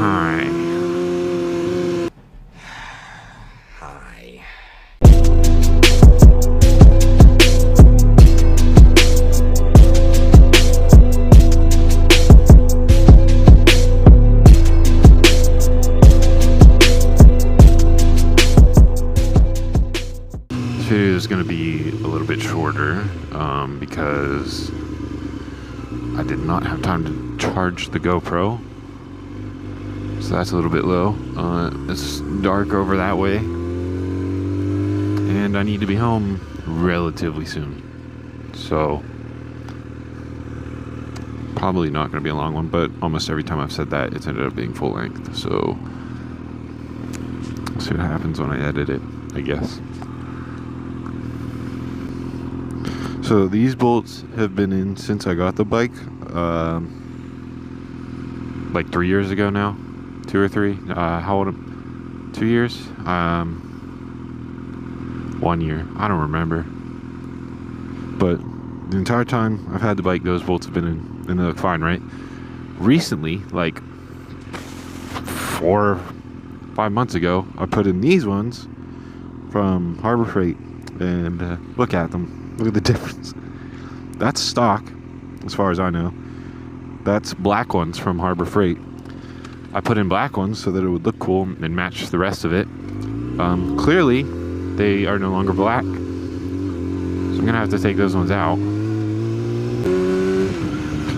Hi. This video is going to be a little bit shorter because I did not have time to charge the GoPro, so that's a little bit low. It's dark over that way, and I need to be home relatively soon, so probably not going to be a long one, but almost every time I've said that, it's ended up being full length, so we'll see what happens when I edit it, I guess. So these bolts have been in since I got the bike, like 3 years ago now, 2 or 3. How old? 2 years? 1 year. I don't remember. But the entire time I've had the bike, those bolts have been in, and they look fine, right? Recently, like 4 or 5 months ago, I put in these ones from Harbor Freight, and look at them. Look at the difference. That's stock, as far as I know. That's black ones from Harbor Freight. I put in black ones so that it would look cool and match the rest of it. Clearly, they are no longer black, so I'm gonna have to take those ones out.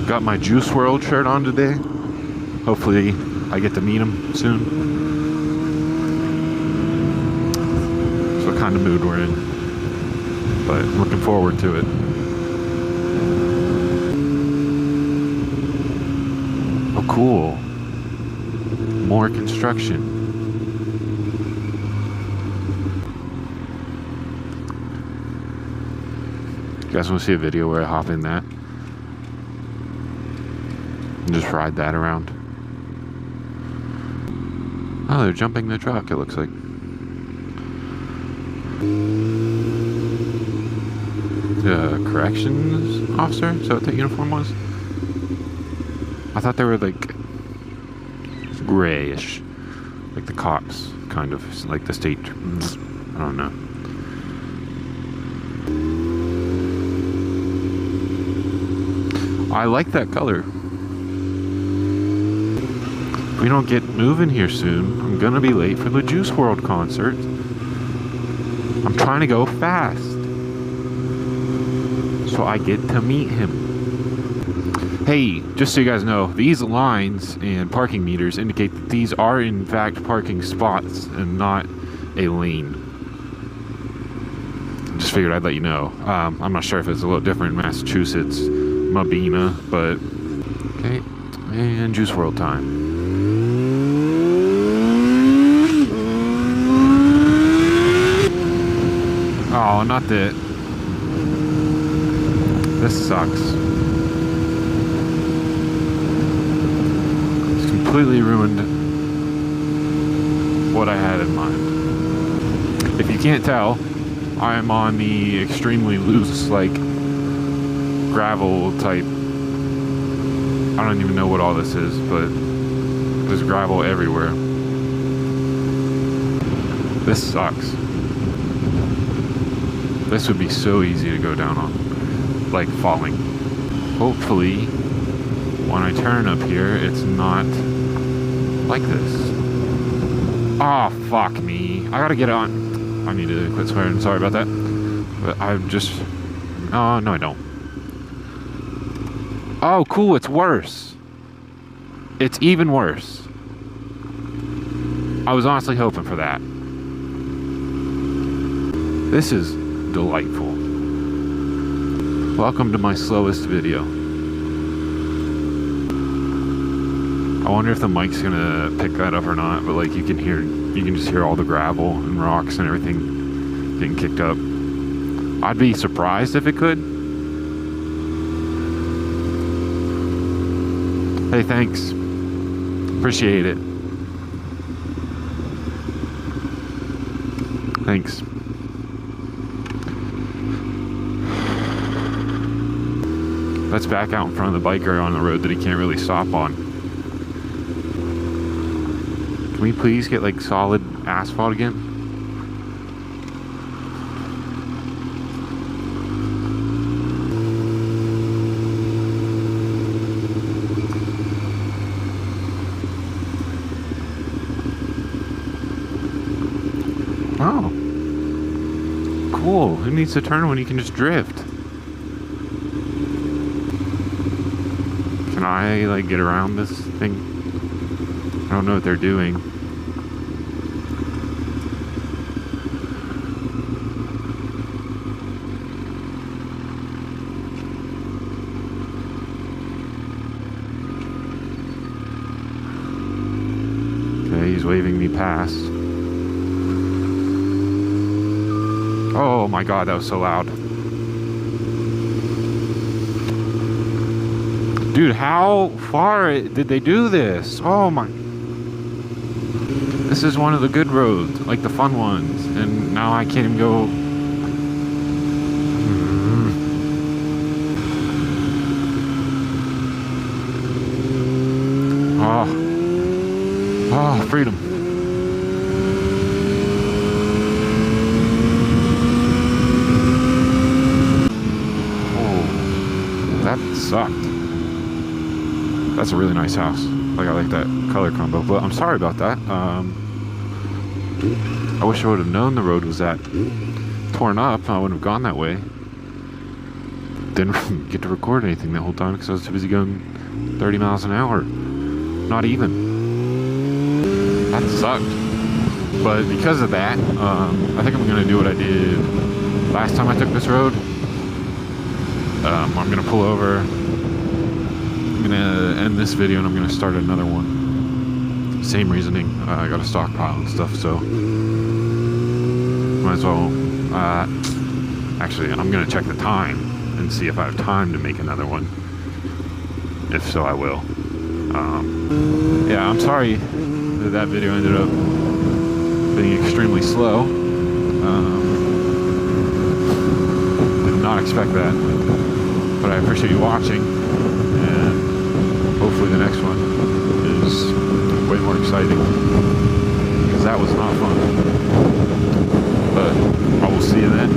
Got my Juice WRLD shirt on today. Hopefully, I get to meet him soon. That's what kind of mood we're in. But I'm looking forward to it. Oh, cool. More construction. You guys want to see a video where I hop in that? And just ride that around? Oh, they're jumping the truck, it looks like. The corrections officer? Is that what that uniform was? I thought they were like grayish, like the cops, kind of, like the state. I don't know. I like that color. If we don't get moving here soon, I'm gonna be late for the Juice WRLD concert. I'm trying to go fast, so I get to meet him. Hey, just so you guys know, these lines and parking meters indicate that these are in fact parking spots and not a lane. Just figured I'd let you know. I'm not sure if it's a little different in Massachusetts, Mabina, but okay. And Juice WRLD time. Oh, not that. This sucks. It's completely ruined what I had in mind. If you can't tell, I am on the extremely loose, like, gravel type. I don't even know what all this is, but there's gravel everywhere. This sucks. This would be so easy to go down on. Like falling. Hopefully, when I turn up here, it's not like this. Oh, fuck me. I gotta get on. I need to quit swearing. Sorry about that. But I'm just... Oh, no, I don't. Oh, cool. It's worse. It's even worse. I was honestly hoping for that. This is delightful. Welcome to my slowest video. I wonder if the mic's gonna pick that up or not, but like you can just hear all the gravel and rocks and everything getting kicked up. I'd be surprised if it could. Hey, thanks. Appreciate it. Thanks. Let's back out in front of the biker on the road that he can't really stop on. Can we please get like solid asphalt again? Oh. Cool. Who needs to turn when you can just drift? Can I like get around this thing? I don't know what they're doing. Okay, he's waving me past. Oh my god, that was so loud. Dude, how far did they do this? Oh my... This is one of the good roads, like the fun ones, and now I can't even go. Oh, freedom. Oh, that sucked. That's a really nice house. Like, I like that color combo, but I'm sorry about that. I wish I would have known the road was that torn up. I wouldn't have gone that way. Didn't get to record anything the whole time because I was too busy going 30 miles an hour. Not even. That sucked. But because of that, I think I'm going to do what I did last time I took this road. I'm going to pull over. I'm going to end this video and I'm going to start another one. Same reasoning. I got a stockpile and stuff, so might as well. Actually, I'm going to check the time and see if I have time to make another one. If so, I will. Yeah, I'm sorry that video ended up being extremely slow. Did not expect that. But I appreciate you watching, and hopefully the next one is way more exciting, because that was not fun. But I will see you then.